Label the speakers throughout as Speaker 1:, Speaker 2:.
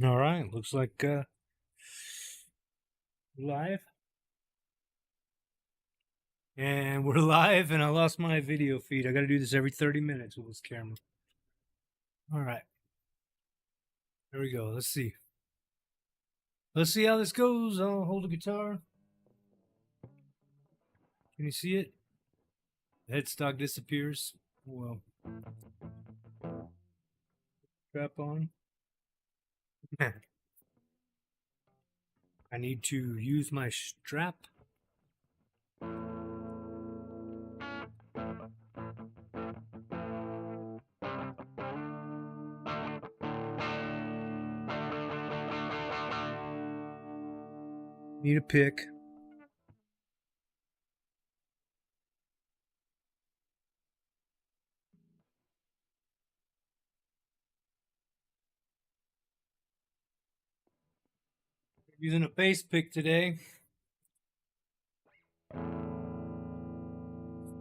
Speaker 1: All right, looks like live. And we're live, and I lost my video feed. I got to do this every 30 minutes with this camera. All right. There we go. Let's see. Let's see how this goes. I'll hold the guitar. Can you see it? The headstock disappears. Well, strap on. I need to use my strap. Need a pick. Using a bass pick today.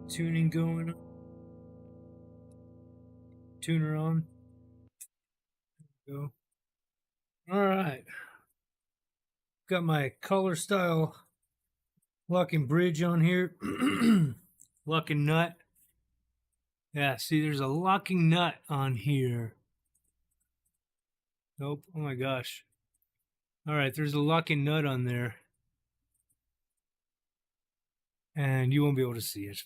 Speaker 1: Tuning going on. Tuner on. Go. All right. Got my color style locking bridge on here. Locking nut. Yeah, see, there's a locking nut on here. Nope. Oh my gosh. All right, there's a locking nut on there. And you won't be able to see it.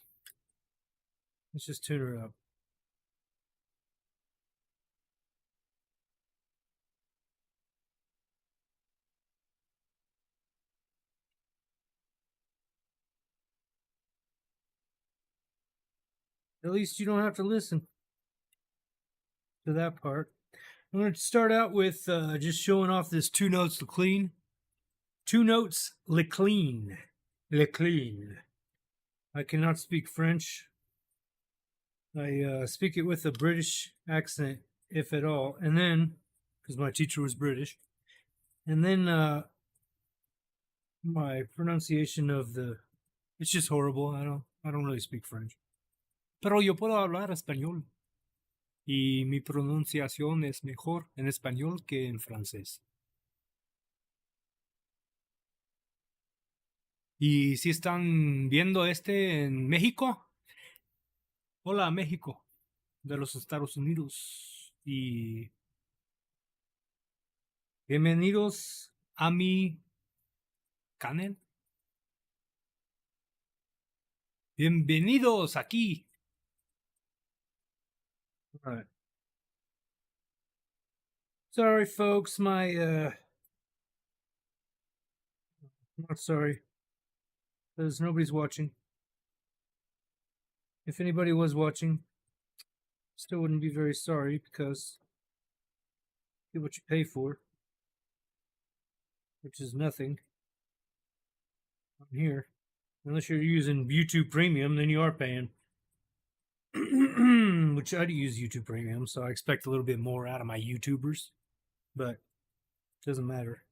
Speaker 1: Let's just tune her up. At least you don't have to listen to that part. I'm going to start out with just showing off this two notes le clean. Two notes le clean. Le clean. I cannot speak French. I speak it with a British accent, if at all. And then, because my teacher was British. And then my pronunciation of the... It's just horrible. I don't really speak French. Pero yo puedo hablar español. Y mi pronunciación es mejor en español que en francés. Y si están viendo en México, hola México, de los Estados Unidos. Y bienvenidos a mi canal. Bienvenidos aquí. All right. Sorry, folks. Not sorry, because nobody's watching. If anybody was watching, still wouldn't be very sorry, because you get what you pay for, which is nothing on here. Unless you're using YouTube Premium, then you are paying. Which I do use YouTube Premium, so I expect a little bit more out of my YouTubers. But it doesn't matter.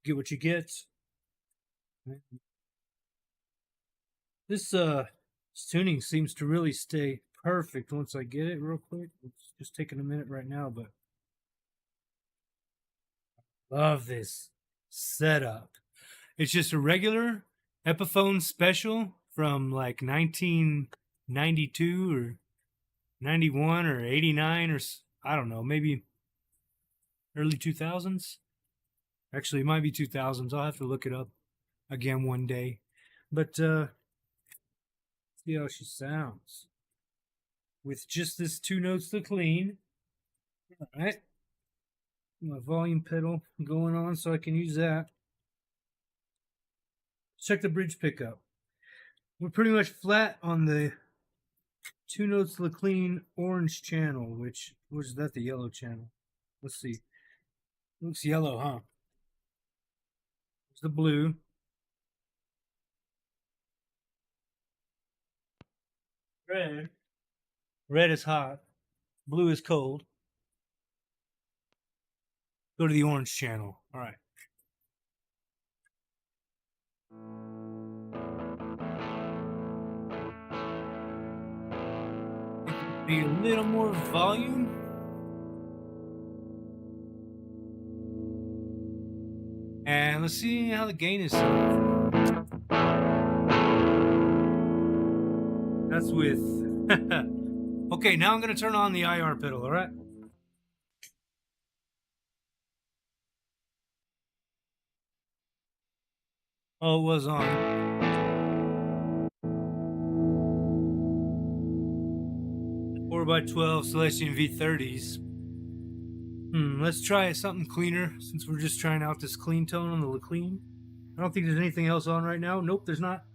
Speaker 1: Get what you get. This tuning seems to really stay perfect once I get it real quick. It's just taking a minute right now, but love this setup. It's just a regular Epiphone special from like 1992 or 91 or 89 or I don't know, maybe early 2000s. Actually, it might be 2000s. I'll have to look it up again one day. But see how she sounds with just this two notes to clean. All right. My volume pedal going on so I can use that. Check the bridge pickup. We're pretty much flat on the two notes to clean orange channel, which was that the yellow channel? Let's see. Looks yellow, huh? There's the blue. Red. Red is hot. Blue is cold. Go to the orange channel. All right. Be a little more volume. again. Let's see how the gain is. That's with. Okay, now I'm going to turn on the IR pedal, all right? Oh, it was on. 4x12 Celestion V30s. Let's try something cleaner since we're just trying out this clean tone on the clean. I don't think there's anything else on right now. Nope, there's not.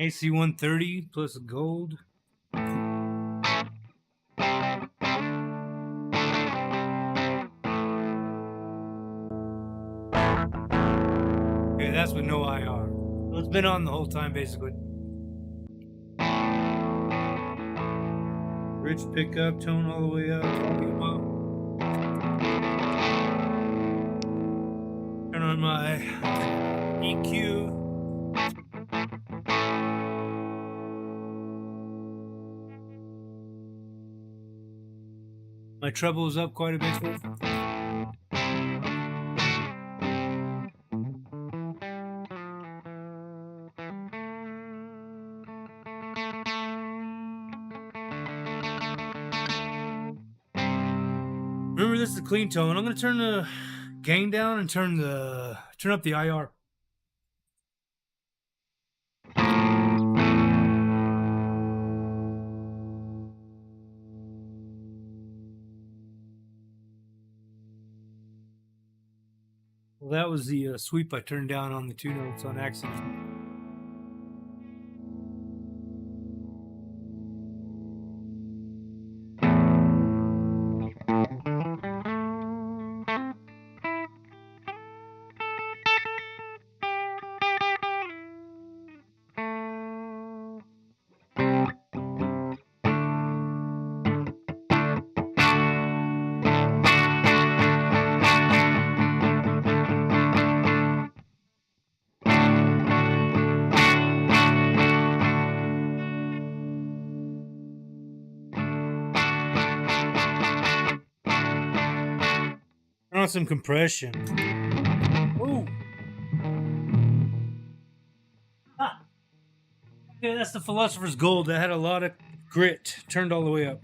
Speaker 1: AC 130 plus gold. Okay, that's with no IR. Well, it's been on the whole time, basically. Rich pickup, tone all the way up. Turn on my EQ. My treble is up quite a bit. Remember, this is a clean tone. I'm going to turn the gain down and turn up the IR. Well, that was the sweep I turned down on the 2 notes on accident. Turn on some compression. Ooh. Ah. Okay, that's the Philosopher's Gold. That had a lot of grit. Turned all the way up.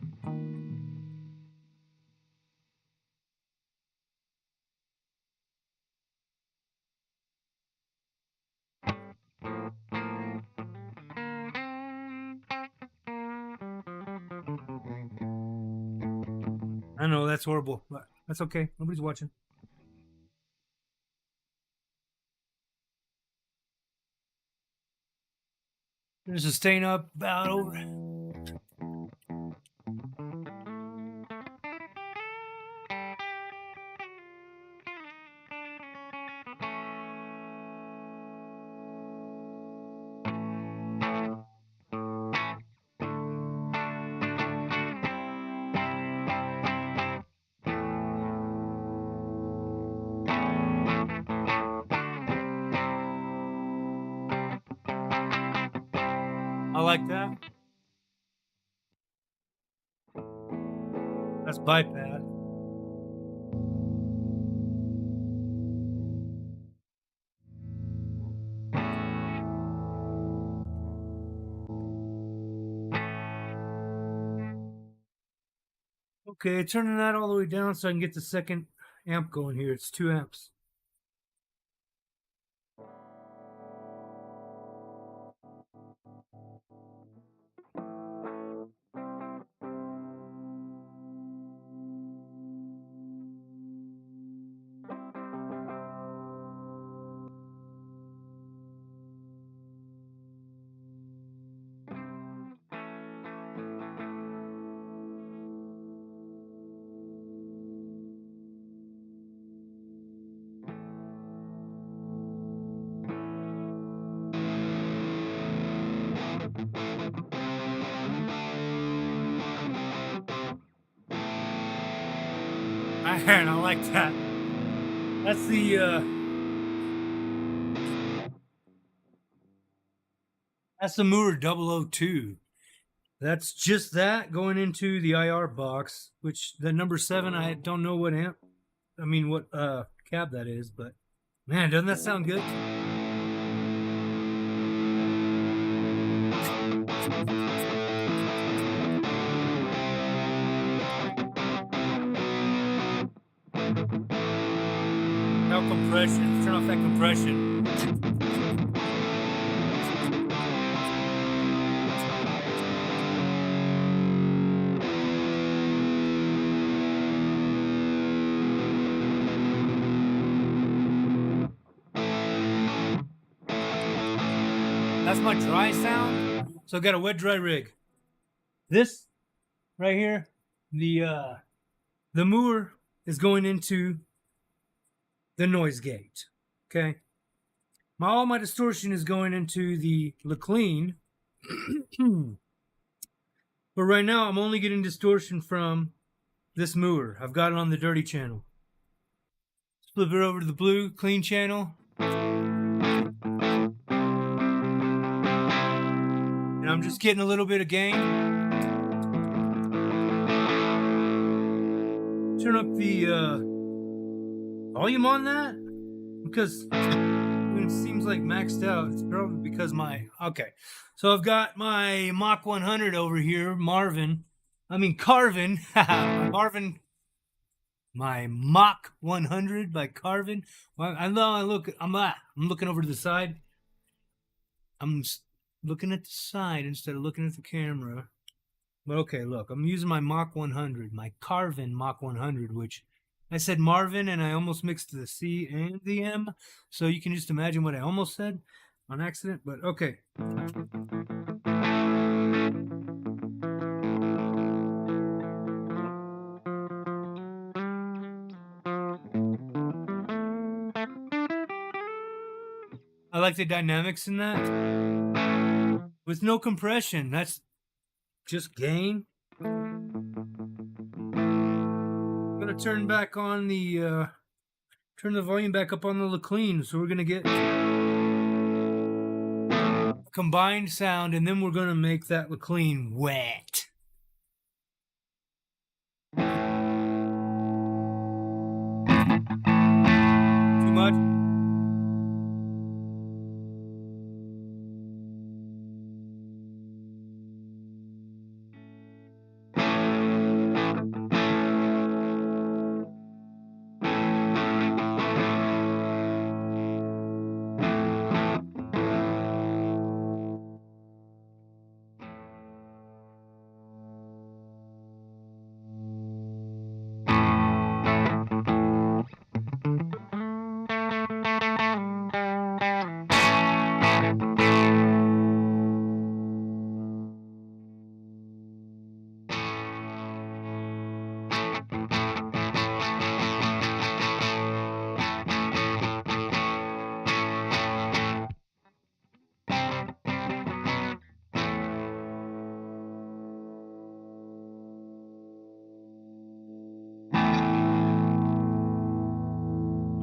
Speaker 1: I know that's horrible, but that's okay. Nobody's watching. There's a stain up about over. I like that. That's bypass. Okay, turning that all the way down so I can get the second amp going here. It's 2 amps. And I like that. That's the Moorer 002. That's just that going into the IR box, which the number 7, I don't know what what cab that is, but man, doesn't that sound good? Now compression, turn off that compression. That's my dry sound. So I've got a wet dry rig. This right here, the Moorer is going into the noise gate. Okay. All my distortion is going into the clean. But right now I'm only getting distortion from this Moorer. I've got it on the dirty channel. Flip it over to the blue clean channel. And I'm just getting a little bit of gain. Turn up the volume on that, because when it seems like maxed out, it's probably because okay. So I've got my Mach 100 over here, Carvin. My Mach 100 by Carvin. Well, I'm looking over to the side. I'm looking at the side instead of looking at the camera. But okay, look, I'm using my Mach 100, my Carvin Mach 100, which I said Marvin and I almost mixed the C and the M. So you can just imagine what I almost said on accident, but okay. I like the dynamics in that. With no compression, that's just gain. I'm gonna turn back on the turn the volume back up on the clean, so we're gonna get combined sound, and then we're gonna make that clean wet. Too much?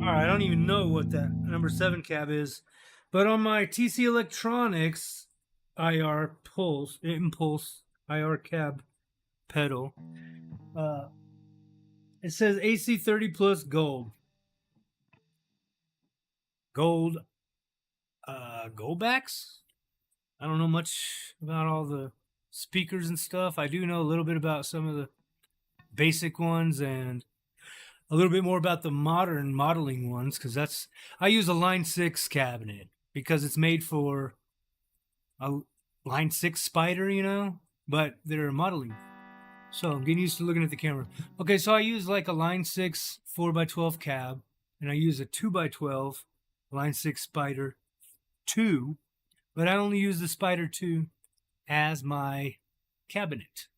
Speaker 1: I don't even know what that number 7 cab is, but on my TC Electronics IR Impulse IR cab pedal, it says AC 30 plus gold. Gold backs? I don't know much about all the speakers and stuff. I do know a little bit about some of the basic ones and a little bit more about the modern modeling ones, because I use a Line 6 cabinet because it's made for a Line 6 Spider, but they're modeling. So I'm getting used to looking at the camera. Okay, so I use like a Line 6 4x12 cab, and I use a 2x12 Line 6 Spider 2, but I only use the Spider 2 as my cabinet.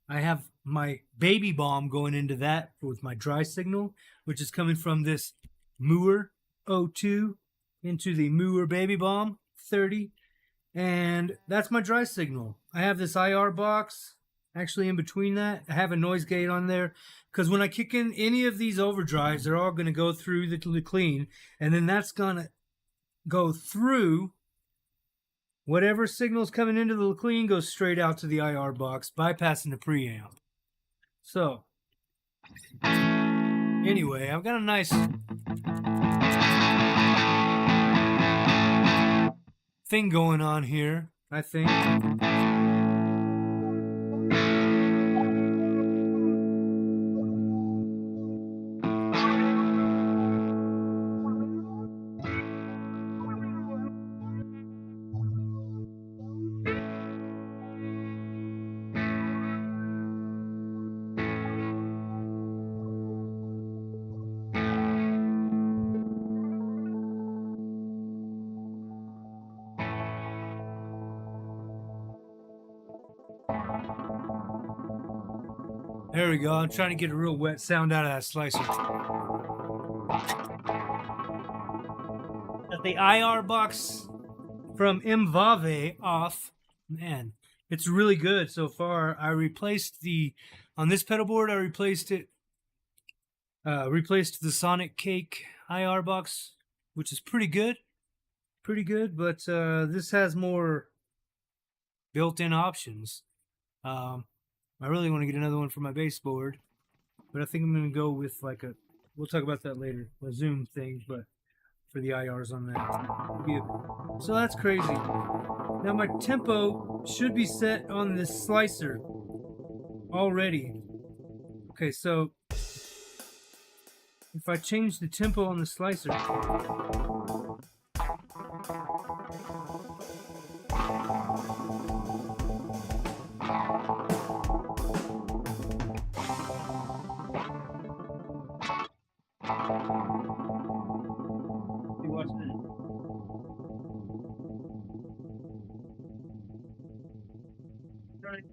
Speaker 1: I have my baby bomb going into that with my dry signal, which is coming from this Moorer 02 into the Moorer baby bomb 30, and that's my dry signal. I have this IR box actually in between that. I have a noise gate on there because when I kick in any of these overdrives, they're all going to go through the clean, and then that's going to go through whatever signal's coming into the clean, goes straight out to the IR box, bypassing the preamp. So anyway, I've got a nice thing going on here, I think. There we go. I'm trying to get a real wet sound out of that slicer. Got the IR box from M-VAVE off. Man, it's really good so far. I replaced on this pedal board, I replaced the Sonic Cake IR box, which is pretty good. Pretty good, but this has more built-in options. I really want to get another one for my bass board, but I think I'm going to go with like we'll talk about that later, a zoom thing, but for the IRs on that. So that's crazy. Now my tempo should be set on this slicer already. Okay, so if I change the tempo on the slicer,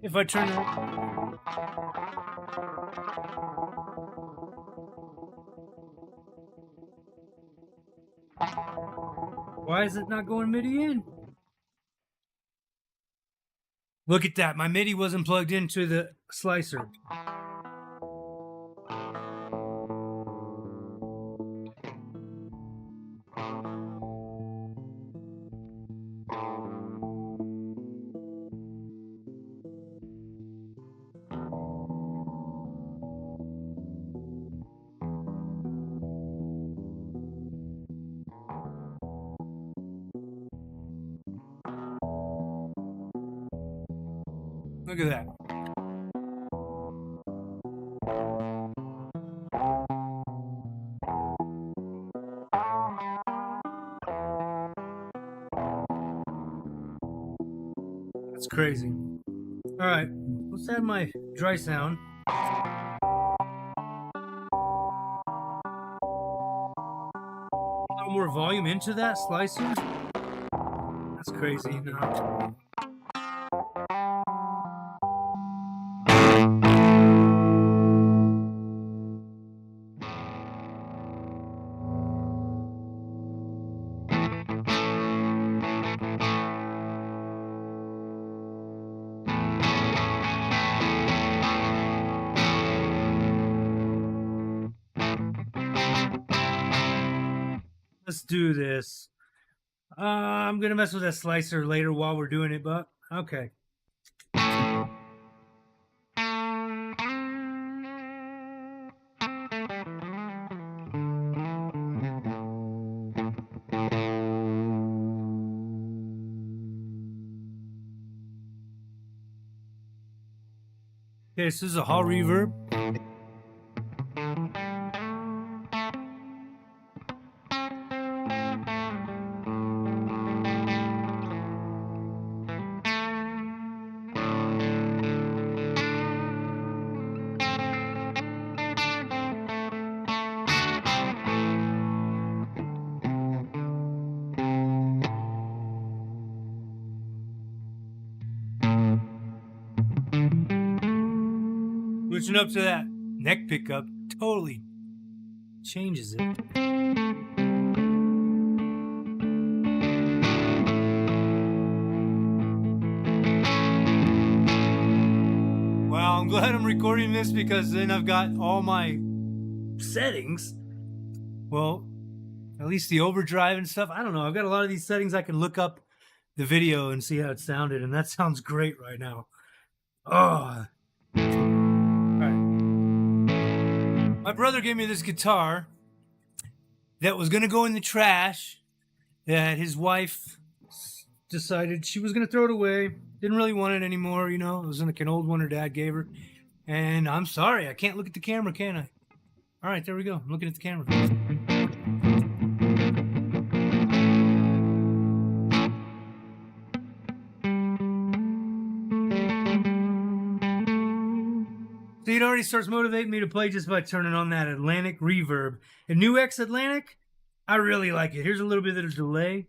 Speaker 1: if I turn it, why is it not going MIDI in? Look at that, my MIDI wasn't plugged into the slicer. Look at that. That's crazy. All right, let's add my dry sound. A little more volume into that slicer. That's crazy. No. Let's do this. I'm gonna mess with that slicer later while we're doing it, but okay. Okay, this is a hall reverb. Switching up to that neck pickup totally changes it. I'm glad I'm recording this because then I've got all my settings. Well, at least the overdrive and stuff. I don't know. I've got a lot of these settings. I can look up the video and see how it sounded, and that sounds great right now. Oh. All right. My brother gave me this guitar that was going to go in the trash, that his wife decided she was going to throw it away. Didn't really want it anymore, you know. It was like an old one her dad gave her. And I'm sorry, I can't look at the camera, can I? All right, there we go. I'm looking at the camera. See, it already starts motivating me to play just by turning on that Atlantic reverb. And NUX Atlantic, I really like it. Here's a little bit of delay.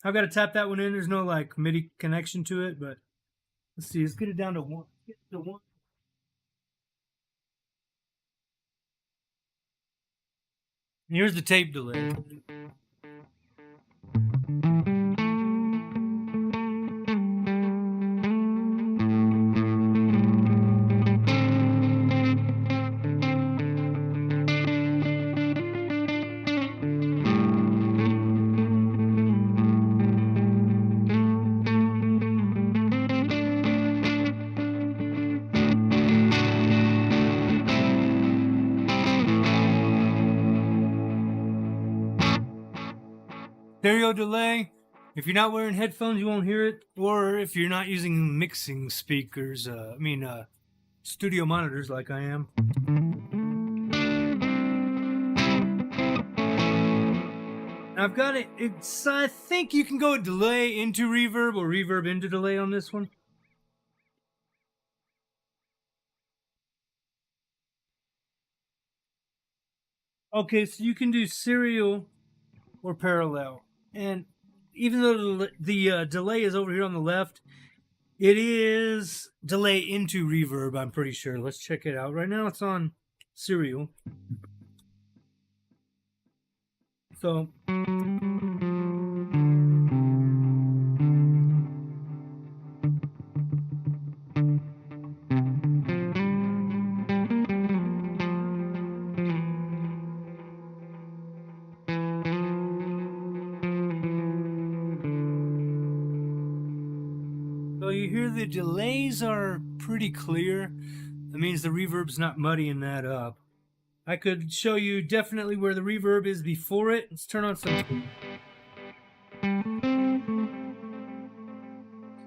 Speaker 1: I've got to tap that one in. There's no like MIDI connection to it, but let's see. Let's get it down to 1. Get to 1. And here's the tape delay. Stereo delay. If you're not wearing headphones, you won't hear it. Or if you're not using mixing speakers, studio monitors like I am. I've got it. I think you can go delay into reverb or reverb into delay on this one. Okay, so you can do serial or parallel. And even though the delay is over here on the left, it is delay into reverb, I'm pretty sure. Let's check it out. Right now it's on serial. So you hear the delays are pretty clear. That means the reverb's not muddying that up. I could show you definitely where the reverb is before it. Let's turn on some.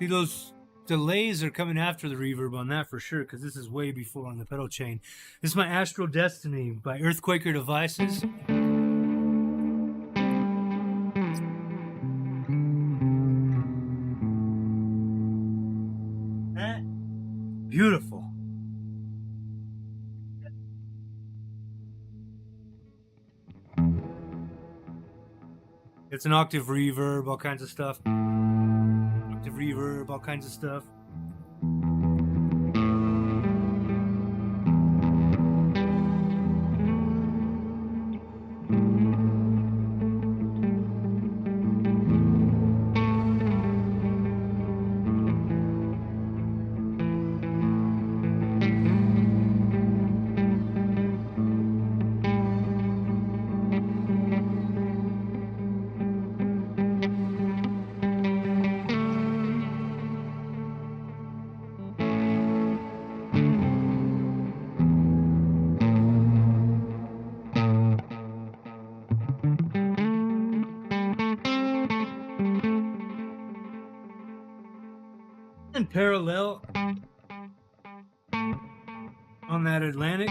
Speaker 1: See, those delays are coming after the reverb on that for sure, because this is way before on the pedal chain. This is my Astral Destiny by Earthquaker Devices. Beautiful. It's an octave reverb, all kinds of stuff. Octave reverb, all kinds of stuff. And parallel on that Atlantic.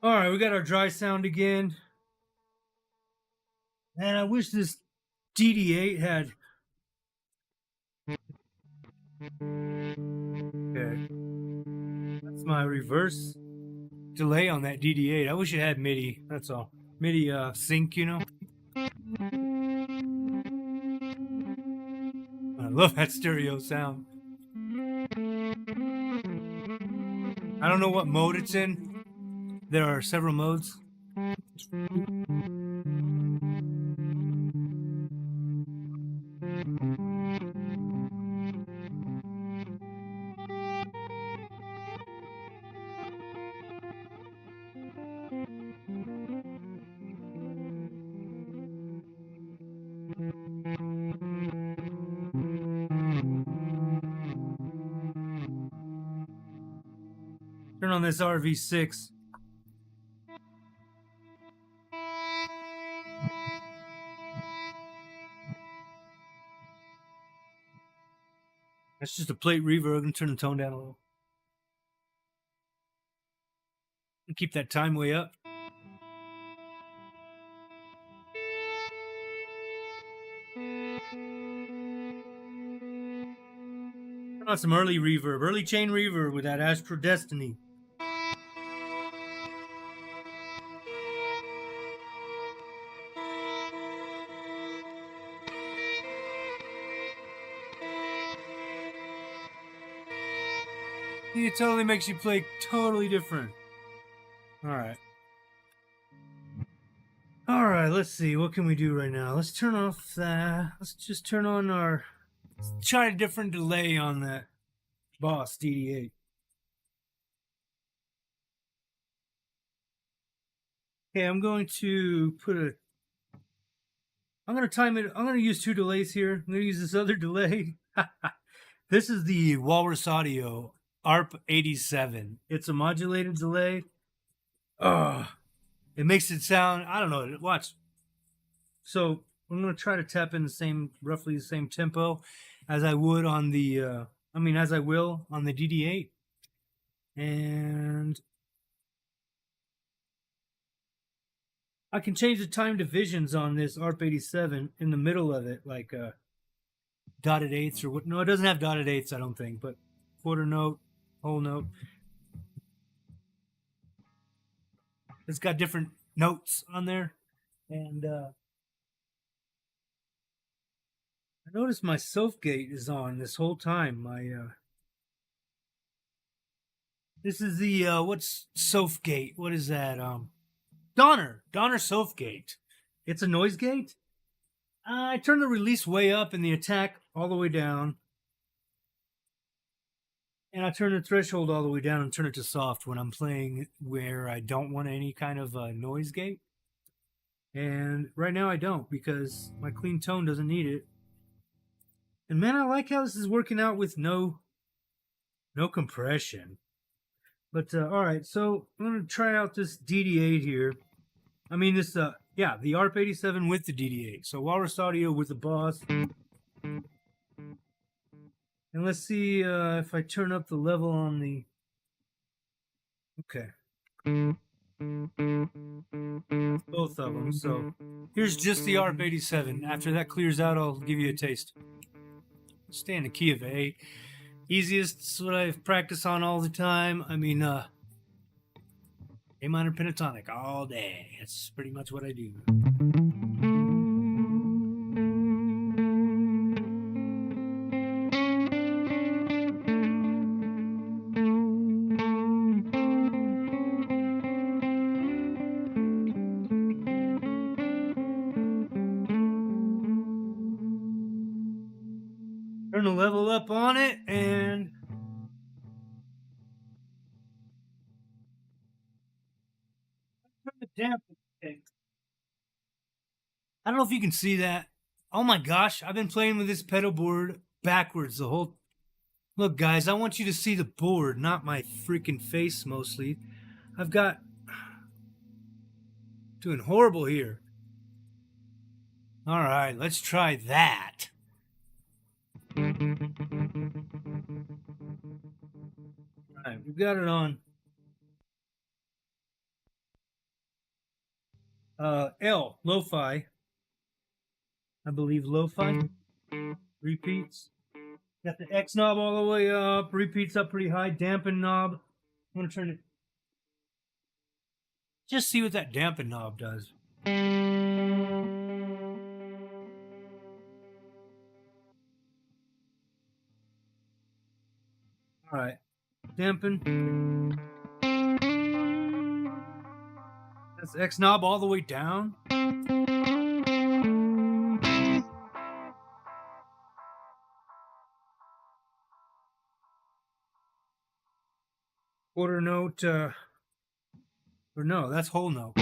Speaker 1: All right, we got our dry sound again. And I wish this DD8 had... Okay. That's my reverse delay on that DD8. I wish it had MIDI, that's all. MIDI sync, you know? I love that stereo sound. I don't know what mode it's in. There are several modes. Turn on this RV6. That's just a plate reverb. I'm gonna turn the tone down a little. And keep that time way up. Turn on some early reverb, early chain reverb with that Astral Destiny. It totally makes you play totally different. Alright. Alright, let's see. What can we do right now? Let's turn off that. Let's just turn on our... Let's try a different delay on that Boss DD8. Okay, I'm going to put a... I'm going to time it... I'm going to use two delays here. I'm going to use this other delay. This is the Walrus Audio ARP87. It's a modulated delay. It makes it sound, I don't know, watch. So I'm going to try to tap in the same, roughly the same tempo as I would on the, as I will on the DD8. And I can change the time divisions on this ARP87 in the middle of it, like dotted eighths or what. No, it doesn't have dotted eighths, I don't think, but quarter note, whole note. It's got different notes on there. And I noticed my self gate is on this whole time. My this is the what's self gate? What is that? Donner self gate. It's a noise gate. I turn the release way up and the attack all the way down. And I turn the threshold all the way down and turn it to soft when I'm playing where I don't want any kind of noise gate. And right now I don't because my clean tone doesn't need it. And man, I like how this is working out with no compression. But all right, so I'm gonna try out this DD8 here. I mean this, the ARP87 with the DD8. So Walrus Audio with the Boss. And let's see if I turn up the level on the... Okay. Both of them. So here's just the ARP87. After that clears out, I'll give you a taste. Stay in the key of A. Easiest is what I practice on all the time. I mean, A minor pentatonic all day. That's pretty much what I do. Turn the level up on it and turn the dampen. Okay. I don't know if you can see that. Oh my gosh, I've been playing with this pedal board backwards the whole... Look guys, I want you to see the board, not my freaking face mostly. I've got... Doing horrible here. Alright, let's try that. Alright, we've got it on L, lo-fi. I believe lo-fi. Repeats. Got the X knob all the way up. Repeats up pretty high. Dampen knob. I'm going to turn it. Just see what that dampen knob does. Alright. dampen. That's the X knob all the way down. Quarter note, or no, that's whole note.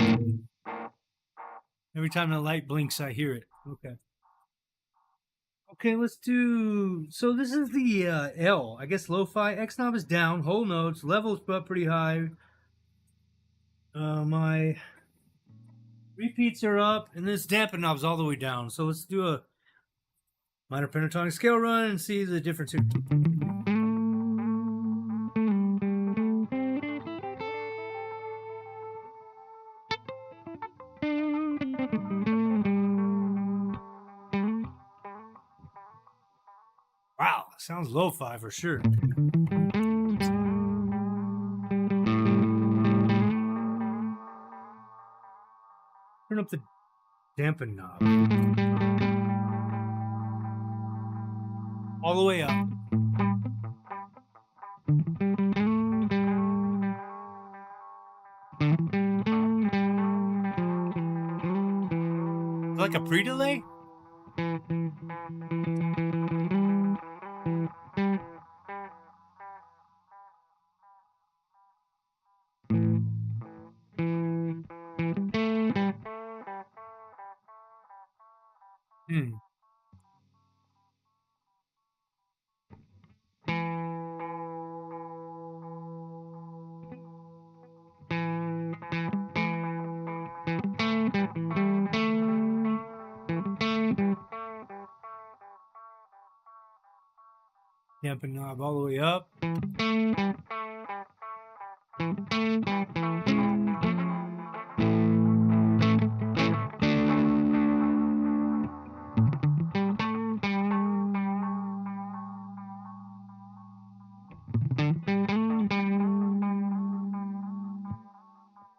Speaker 1: Every time the light blinks, I hear it. Okay. Okay, let's do. So this is the L. I guess lo-fi. X knob is down. Whole notes. Levels up pretty high. My repeats are up, and this dampen knob's all the way down. So let's do a minor pentatonic scale run and see the difference here. Wow, sounds lo-fi for sure. Turn up the dampen knob. All the way up. Like a pre-delay? Dampen knob all the way up. I'm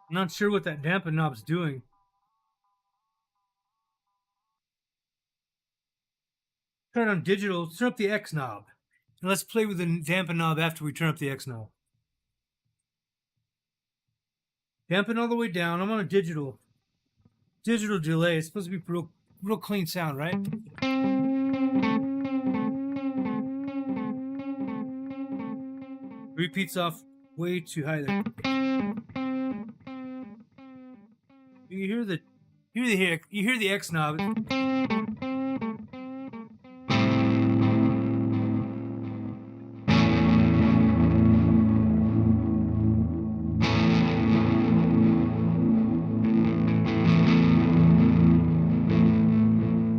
Speaker 1: not sure what that dampen knob's doing. Turn on digital, turn up the X knob. And let's play with the dampen knob after we turn up the X knob. Dampen all the way down. I'm on a digital delay. It's supposed to be real clean sound, right? Repeats off way too high there. You hear the X knob.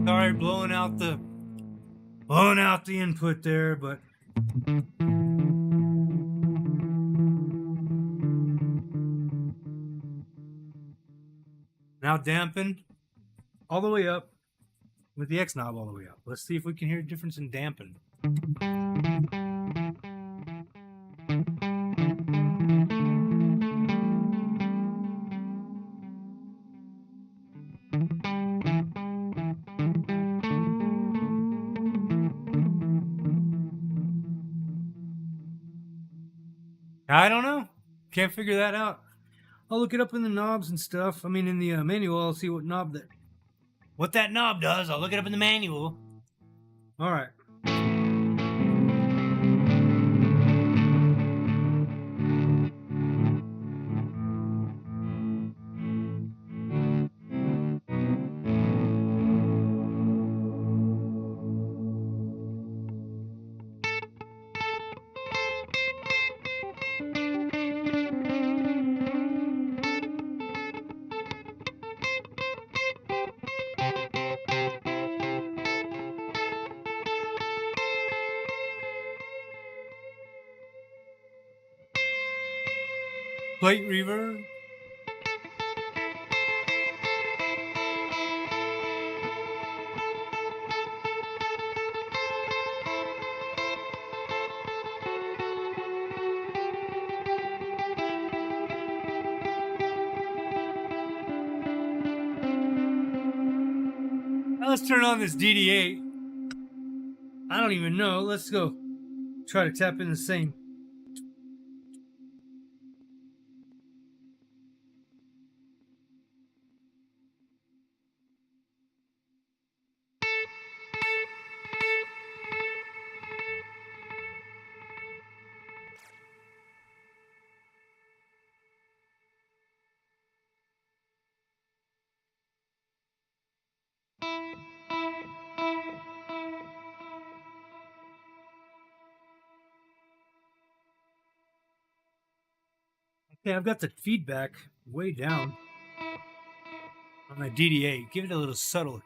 Speaker 1: Sorry, blowing out the input there, but now dampen all the way up with the X knob all the way up. Let's see if we can hear a difference in dampen. I don't know. Can't figure that out. I'll look it up in the knobs and stuff. I mean, in the manual, I'll see what that knob does. I'll look it up in the manual. All right. Plate reverb. Now let's turn on this DD8. I don't even know. Let's go try to tap in the same Okay, I've got the feedback way down on my DDA. Give it a little subtle.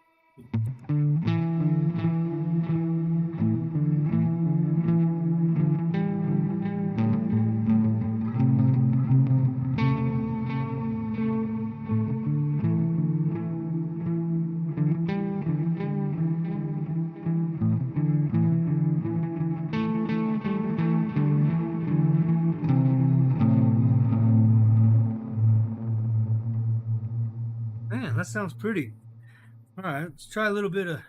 Speaker 1: Man, that sounds pretty. All right, let's try a little bit of.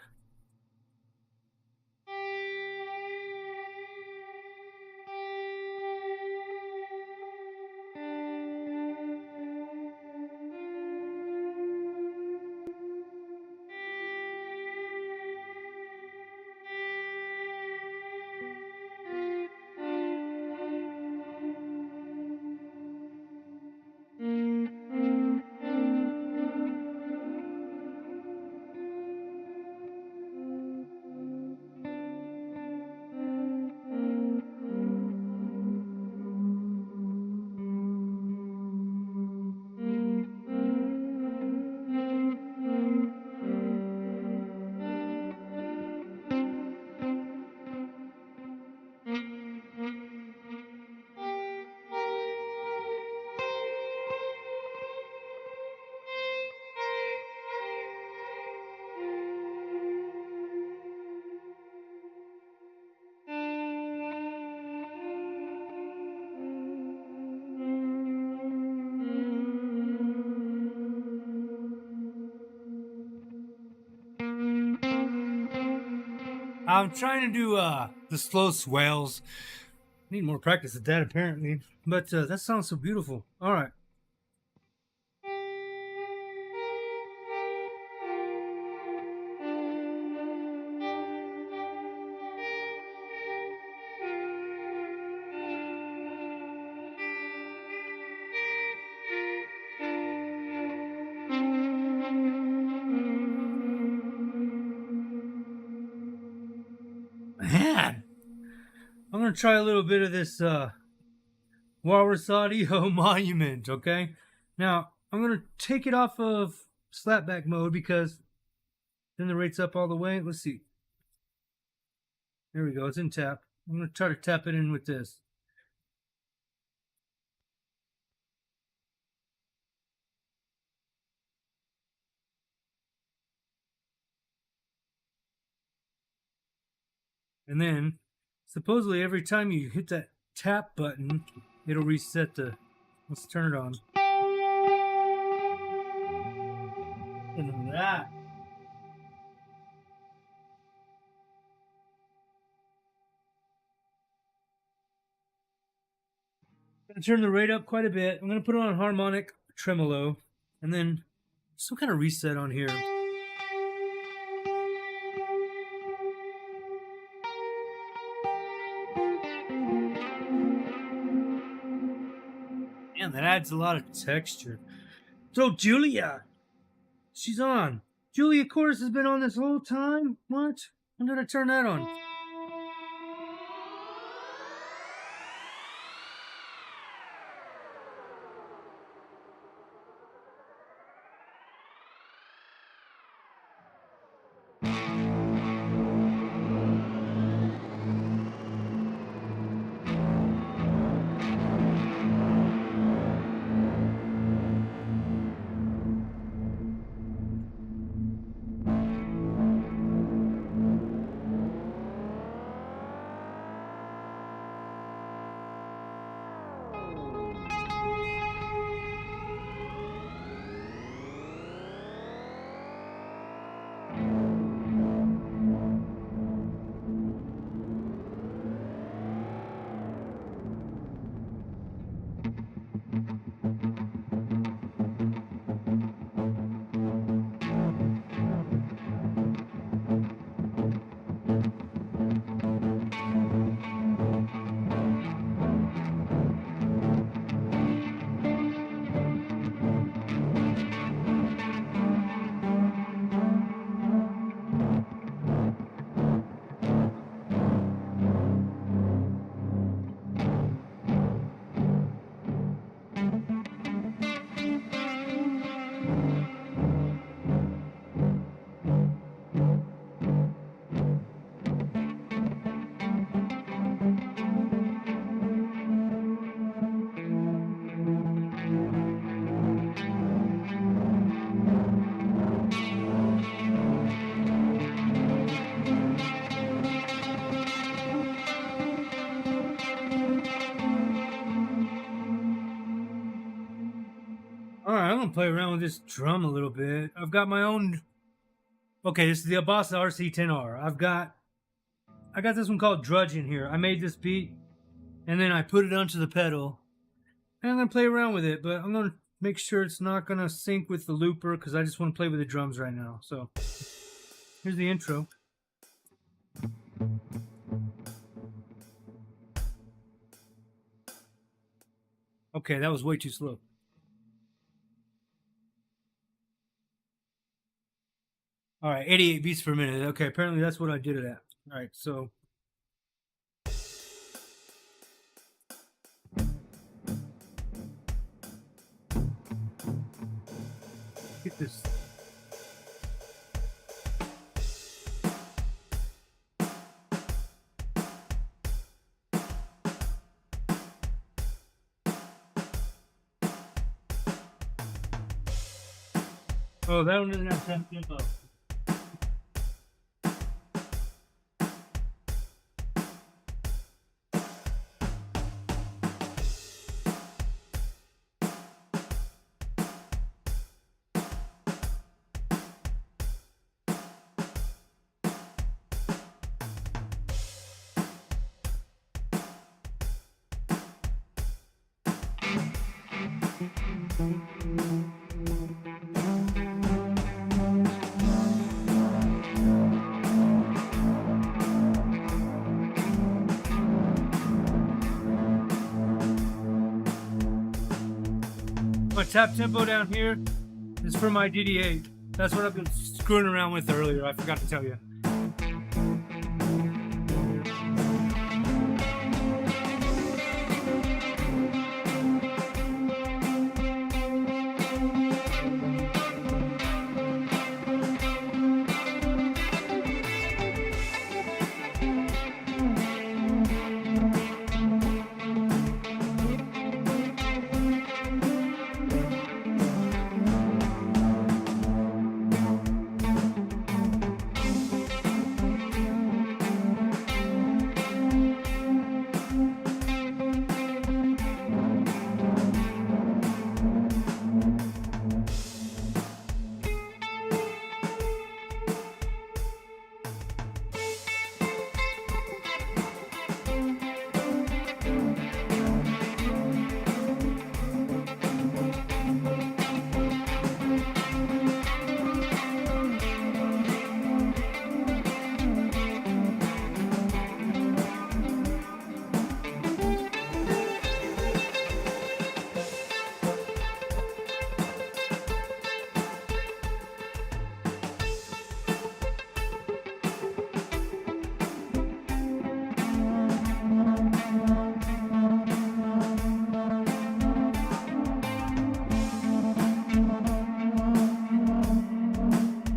Speaker 1: I'm trying to do the slow swells. Need more practice at that apparently, but that sounds so beautiful. All right. Man, I'm gonna try a little bit of this Walrus Audio Monument. Okay, now I'm gonna take it off of slapback mode because then the rate's up all the way. Let's see. There we go. It's in tap. I'm gonna try to tap it in with this. And then, supposedly every time you hit that tap button, it'll reset the. Let's turn it on. And that. I'm gonna turn the rate up quite a bit. I'm gonna put it on harmonic tremolo, and then some kind of reset on here. Man, that adds a lot of texture. So Julia, she's on. Julia Chorus has been on this whole time? What? When did I turn that on? gonna play around with this drum a little bit. I've got my own. Okay, this is the Abasa RC10R. I got this one called Drudge in here. I made this beat, and then I put it onto the pedal, and I'm gonna play around with it. But I'm gonna make sure it's not gonna sync with the looper because I just want to play with the drums right now. So here's the intro. Okay, that was way too slow. All right, 88 beats per minute. Okay, apparently that's what I did it at. All right, so. Get this. Oh, that one doesn't have tempo. My tap tempo down here is for my DD8. That's what I've been screwing around with earlier. I forgot to tell you.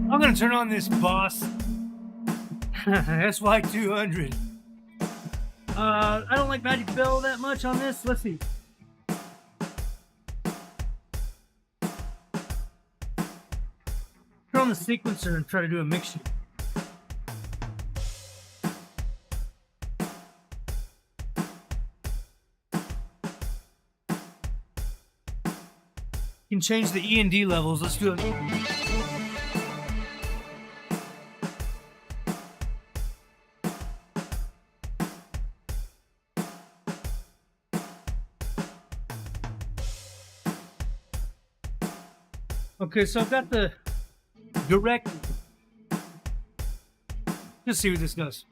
Speaker 1: I'm gonna turn on this Boss SY200. I don't like Magic Bell that much on this. Let's see. Turn on the sequencer and try to do a mixture. You can change the E and D levels. Let's do it. Okay, so I've got the direct. Let's see what this does.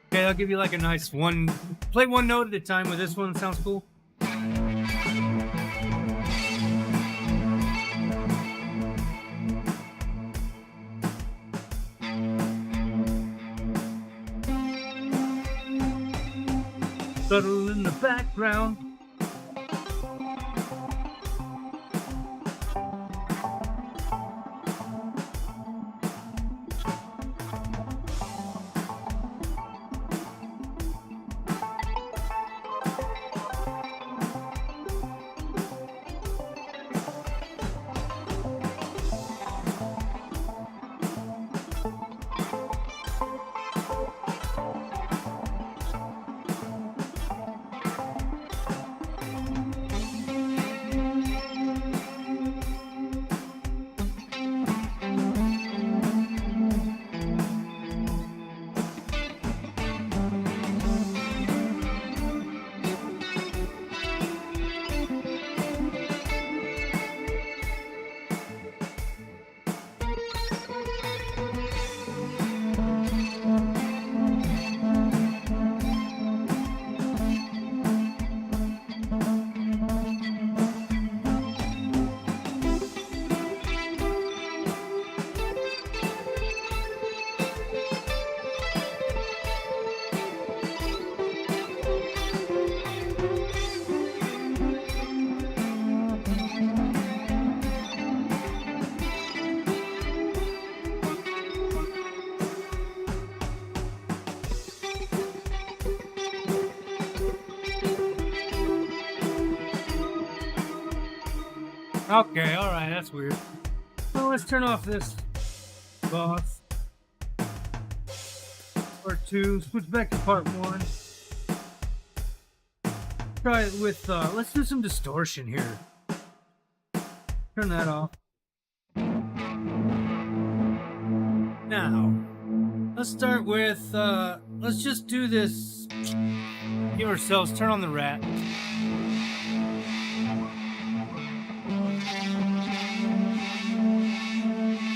Speaker 1: Okay, I'll give you like a nice play one note at a time with this one. Sounds cool. Subtle in the background. Okay, alright, that's weird. Well, let's turn off this boss. Part 2, switch back to part 1. Try it with, let's do some distortion here. Turn that off. Now, let's start with, let's just do this. Give ourselves, turn on the rat.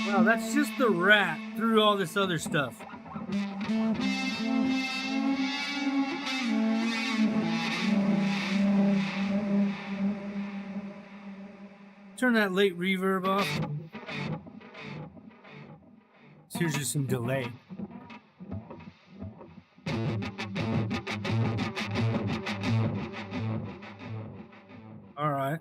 Speaker 1: Wow, that's just the rat through all this other stuff. Turn that late reverb off. So here's just some delay. All right.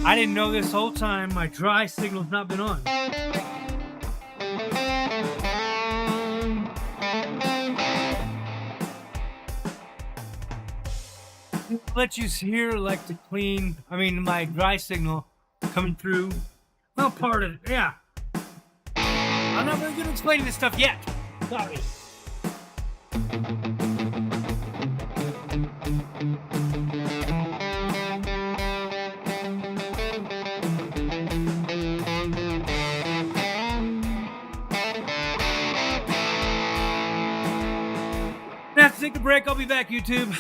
Speaker 1: I didn't know this whole time my dry signal's not been on. Let you hear like the clean, my dry signal coming through. Well, part of it, yeah. I'm not very good at explaining this stuff yet. Sorry. I have to take a break. I'll be back, YouTube.